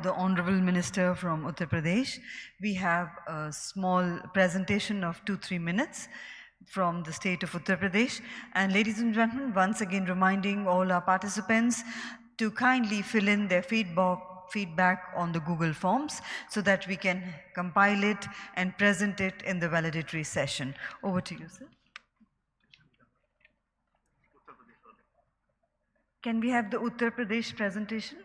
of the Honorable Minister from Uttar Pradesh. We have a small presentation of 2-3 minutes from the state of Uttar Pradesh. And ladies and gentlemen, once again reminding all our participants to kindly fill in their feedback on the Google Forms so that we can compile it and present it in the valedictory session. Over to you, sir. Can we have the Uttar Pradesh presentation?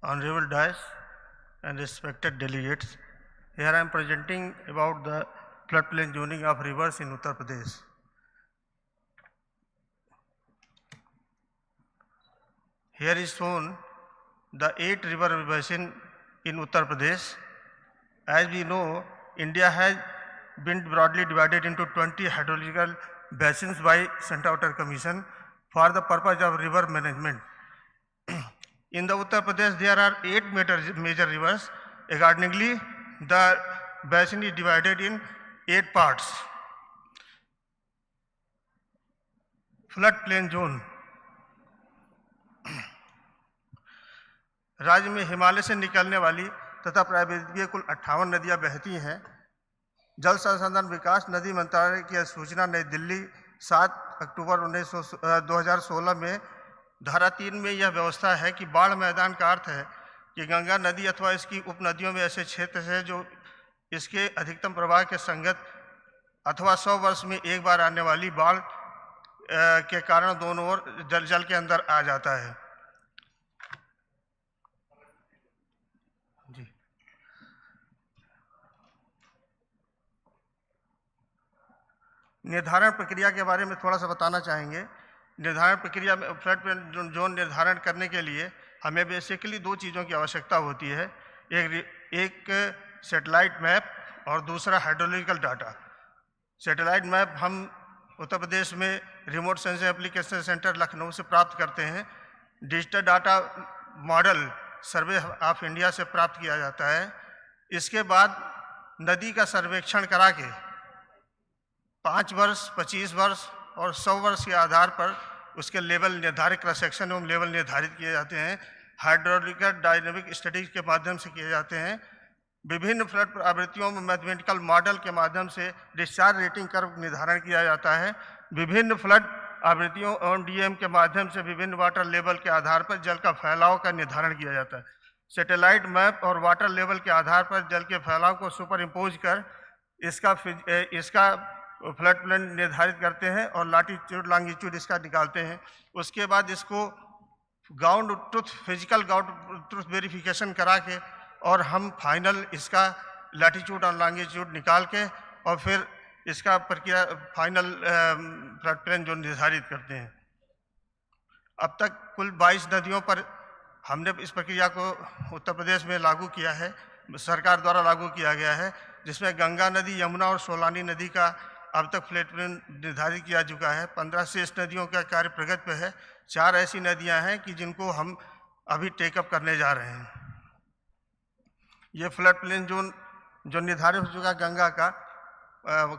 Honorable Dais and respected delegates, here I am presenting about the floodplain zoning of rivers in Uttar Pradesh. Here is shown the 8 river basin in Uttar Pradesh. As we know, India has been broadly divided into 20 hydrological basins by Central Water Commission for the purpose of river management. In the Uttar Pradesh, there are 8 major rivers. Accordingly, the basin is divided in 8 parts. Floodplain zone. राज्य में हिमालय से निकलने वाली तथा प्रायद्वीपीय कुल 58 नदियां बहती हैं। जल संसाधन विकास नदी मंत्रालय की सूचना नई दिल्ली 7 अक्टूबर 2016 में धारा 3 में यह व्यवस्था है कि बाढ़ मैदान का अर्थ है कि गंगा नदी अथवा इसकी उपनदियों में ऐसे क्षेत्र है जो इसके अधिकतम प्रवाह के संगत अथवा 100 वर्ष में एक बार आने वाली बाढ़ के कारण दोनों ओर जल के अंदर आ जाता है। जी निर्धारण प्रक्रिया के बारे में थोड़ा सा बताना चाहेंगे। निर्धारण प्रक्रिया में फ्लड जोन निर्धारण करने के लिए हमें बेसिकली 2 चीज़ों की आवश्यकता होती है, एक सैटेलाइट मैप और दूसरा हाइड्रोलॉजिकल डाटा। सैटेलाइट मैप हम उत्तर प्रदेश में remote sensing application centre Lucknow से प्राप्त करते हैं। Digital data model survey of India से प्राप्त किया जाता है। इसके बाद नदी का सर्वेक्षण करा के 5 वर्ष, 25 वर्ष और 100 वर्ष के आधार पर उसके लेवल निर्धारित क्रॉस सेक्शन एवं लेवल निर्धारित किए जाते हैं। हाइड्रोलॉजिकल डायनेमिक स्टडीज के माध्यम से किए जाते हैं। विभिन्न फ्लड आवृत्तियों में मैथमेटिकल मॉडल के माध्यम से डिस्चार्ज रेटिंग कर्व निर्धारण किया जाता है। विभिन्न फ्लड आवृत्तियों एवं डीएम के माध्यम से विभिन्न वाटर लेवल के आधार पर जल का फैलाव का निर्धारण किया जाता है। सैटेलाइट मैप और वाटर लेवल के आधार पर जल के फैलाव को सुपर इम्पोज कर इसका फ्लड प्लेन निर्धारित करते हैं और लैटीट्यूड लॉन्गिट्यूड इसका निकालते हैं। उसके बाद इसको ground truth physical ground truth verification करा के और हम फाइनल इसका लैटीट्यूड और लॉन्गिट्यूड निकाल के और फिर इसका प्रक्रिया फाइनल फ्लड प्लेन जो निर्धारित करते हैं। अब तक कुल 22 नदियों पर हमने इस प्रक्रिया को उत्तर प्रदेश में लागू किया है, सरकार द्वारा लागू किया गया है, जिसमें गंगा नदी, यमुना और सोलानी नदी का अब तक फ्लड प्लेन निर्धारित किया चुका है। 15 शेष नदियों का कार्य प्रगति पे है। 4 ऐसी नदियां हैं कि जिनको हम अभी टेकअप करने जा रहे हैं। ये फ्लड प्लेन जोन जो निर्धारित हो चुका गंगा का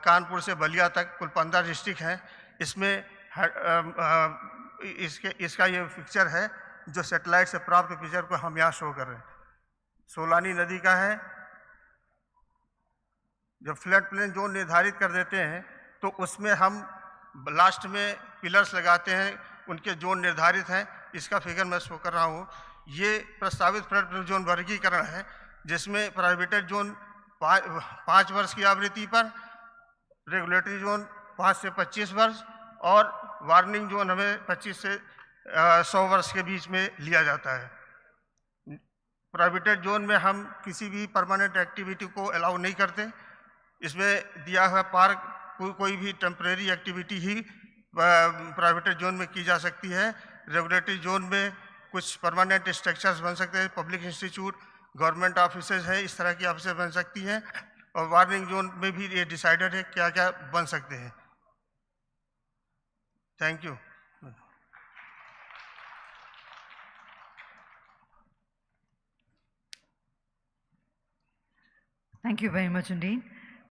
कानपुर से बलिया तक कुल 15 डिस्ट्रिक्ट हैं। इसमें इसका ये पिक्चर है जो सैटेलाइट से प्राप्त पिक्चर को हम यहाँ शो कर रहे हैं। सोलानी नदी का है। जब फ्लड प्लेन जोन निर्धारित कर देते हैं तो उसमें हम लास्ट में पिलर्स लगाते हैं, उनके जोन निर्धारित हैं। इसका फिगर मैं शो कर रहा हूँ। ये प्रस्तावित फ्लड जोन वर्गीकरण है जिसमें प्रोहिबिटेड जोन 5 वर्ष की आवृत्ति पर, रेगुलेटरी जोन 5 से 25 वर्ष और वार्निंग जोन हमें 25 से 100 वर्ष के बीच में लिया जाता है। प्रोहिबिटेड जोन में हम किसी भी परमानेंट एक्टिविटी को अलाउ नहीं करते। इसमें दिया हुआ पार्क कोई भी टेम्परेरी एक्टिविटी ही प्रोहिबिटेड जोन में की जा सकती है। रेगुलेटरी जोन में कुछ परमानेंट स्ट्रक्चर्स बन सकते हैं, पब्लिक इंस्टीट्यूट, गवर्नमेंट ऑफिसेज है, इस तरह की ऑफिसेज बन सकती हैं। और वार्निंग जोन में भी ये डिसाइडेड है क्या क्या बन सकते हैं। Thank you. Thank you very much indeed.